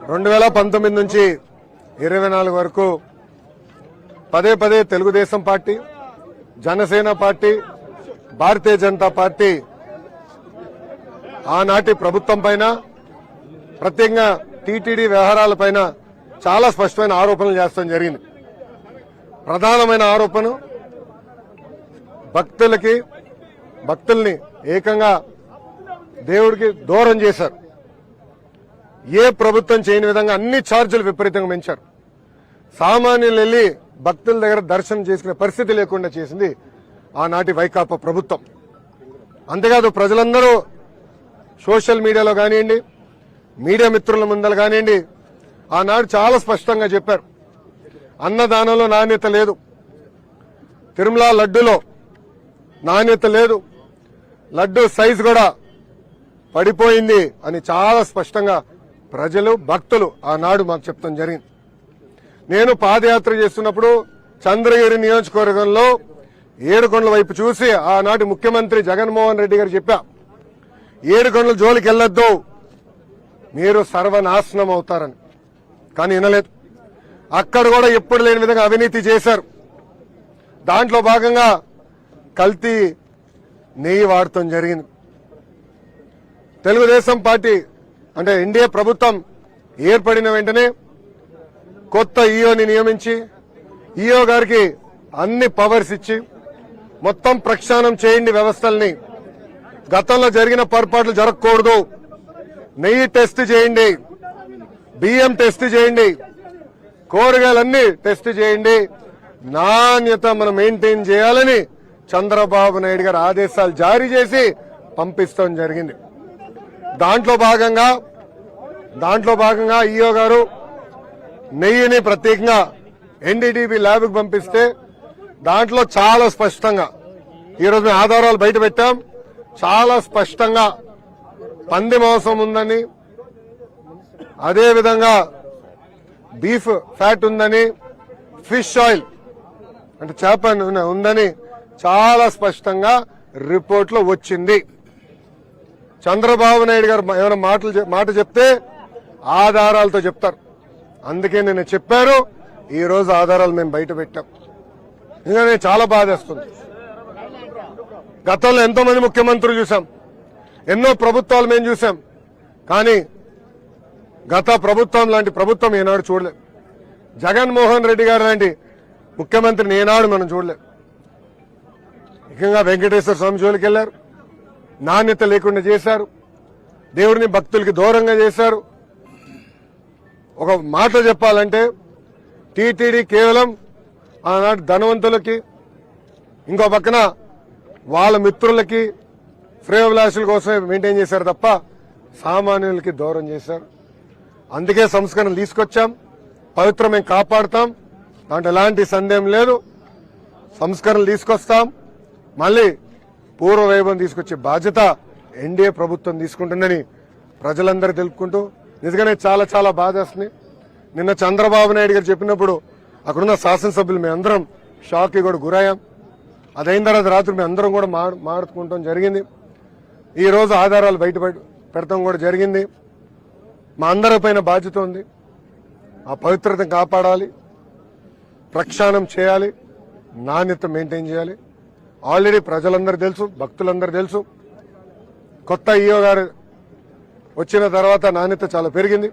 2019 నుంచి 24 వరకు పదే పదే Telugu Desam party, Janasena party, Bharatiya Janata party ఆనాటి ప్రభుత్వం పైన, ప్రత్యేకంగా టీటీడీ వ్యవహారాలపైన చాలా స్పష్టమైన ఆరోపణలు చేస్తాం జరిగింది. ప్రధానమైన ఆరోపణ భక్తుల్ని ఏకంగా దేవుడికి దూరం చేశారు. ఏ ప్రభుత్వం చేయని విధంగా అన్ని ఛార్జీలు విపరీతంగా పెంచారు. సామాన్యులు వెళ్లి భక్తుల దగ్గర దర్శనం చేసుకునే పరిస్థితి లేకుండా చేసింది ఆనాటి వైకాపా ప్రభుత్వం. అంతేకాదు ప్రజలందరూ సోషల్ మీడియాలో కానివ్వండి, మీడియా మిత్రుల ముందర కానివ్వండి, ఆనాడు చాలా స్పష్టంగా చెప్పారు, అన్నదానంలో నాణ్యత లేదు, తిరుమల లడ్డూలో నాణ్యత లేదు, లడ్డూ సైజు కూడా పడిపోయింది అని చాలా స్పష్టంగా ప్రజలు, భక్తులు ఆనాడు మాకు చెప్తాం జరిగింది. నేను పాదయాత్ర చేస్తున్నప్పుడు చంద్రగిరి నియోజకవర్గంలో ఏడుకొండల వైపు చూసి ఆనాటి ముఖ్యమంత్రి జగన్మోహన్ రెడ్డి గారు చెప్పా, ఏడుకొండల జోలికి వెళ్లొద్దు, మీరు సర్వనాశనం అవుతారని. కానీ వినలేదు. అక్కడ కూడా ఎప్పుడు లేని విధంగా అవినీతి చేశారు. దాంట్లో భాగంగా కల్తీ నెయ్యి వాడటం జరిగింది. తెలుగుదేశం పార్టీ అంటే ఎన్డీఏ ప్రభుత్వం ఏర్పడిన వెంటనే కొత్త ఈఓని నియమించి ఈఓ గారికి అన్ని పవర్స్ ఇచ్చి మొత్తం ప్రక్షాళన చేయండి వ్యవస్థల్ని, గతంలో జరిగిన పొరపాట్లు జరగకూడదు, నెయ్యి టెస్ట్ చేయండి, బియ్యం టెస్ట్ చేయండి, కూరగాయలన్నీ టెస్ట్ చేయండి, నాణ్యత మనం మెయింటైన్ చేయాలని చంద్రబాబు నాయుడు గారు ఆదేశాలు జారీ చేసి పంపిస్తాం జరిగింది. దాంట్లో భాగంగా ఈఓ గారు నెయ్యిని ప్రత్యేకంగా ఎన్డీటీవీ ల్యాబ్కి పంపిస్తే దాంట్లో చాలా స్పష్టంగా ఈరోజు మేము ఆధారాలు బయట పెట్టాం. చాలా స్పష్టంగా పంది మాంసం ఉందని, అదేవిధంగా బీఫ్ ఫ్యాట్ ఉందని, ఫిష్ ఆయిల్ అంటే చేప ఉందని చాలా స్పష్టంగా రిపోర్ట్లో వచ్చింది. చంద్రబాబు నాయుడు గారు ఏమైనా మాట చెప్తే ఆధారాలతో చెప్తారు. అందుకే నేను చెప్పారు, ఈ రోజు ఆధారాలు మేము బయట పెట్టాం. ఇంకా నేను చాలా బాధేస్తుంది. గతంలో ఎంతో మంది ముఖ్యమంత్రులు చూసాం, ఎన్నో ప్రభుత్వాలు మేము చూసాం, కానీ గత ప్రభుత్వం లాంటి ప్రభుత్వం ఏనాడు చూడలేదు. జగన్మోహన్ రెడ్డి గారు లాంటి ముఖ్యమంత్రిని ఏనాడు మనం చూడలేదు. ముఖ్యంగా వెంకటేశ్వర స్వామి జోలికి వెళ్లారు, నాణ్యత లేకుండా చేశారు, దేవుడిని భక్తులకి దూరంగా చేశారు. ఒక మాట చెప్పాలంటే టీటీడీ కేవలం ఆనాటి ధనవంతులకి, ఇంకో పక్కన వాళ్ళ మిత్రులకి, శ్రేయోభిలాషుల కోసమే మెయింటైన్ చేశారు తప్ప సామాన్యులకి దూరం చేశారు. అందుకే సంస్కరణలు తీసుకొచ్చాం, పవిత్రం మేము కాపాడుతాం, దాంట్లో ఎలాంటి సందేహం లేదు. సంస్కరణలు తీసుకొస్తాం, మళ్ళీ పూర్వ వైభవం తీసుకొచ్చే బాధ్యత ఎన్డీఏ ప్రభుత్వం తీసుకుంటుందని ప్రజలందరూ తెలుపుకుంటూ నిజంగానే చాలా చాలా బాధేస్తుంది. నిన్న చంద్రబాబు నాయుడు గారు చెప్పినప్పుడు అక్కడున్న శాసనసభ్యులు మేమందరం షాక్కి కూడా గురయ్యాం. అదైన తర్వాత రాత్రి మేము అందరం కూడా మాట్లాడుకుంటాం జరిగింది. ఈ రోజు ఆధారాలు బయట పెడతాం కూడా జరిగింది. మా అందరిపైన బాధ్యత ఉంది. ఆ పవిత్రతను కాపాడాలి, ప్రక్షాళన చేయాలి, నాణ్యత మెయింటైన్ చేయాలి. ఆల్రెడీ ప్రజలందరూ తెలుసు, భక్తులందరూ తెలుసు, కొత్త ఈఓ గారు వచ్చిన తర్వాత నాణ్యత చాలా పెరిగింది.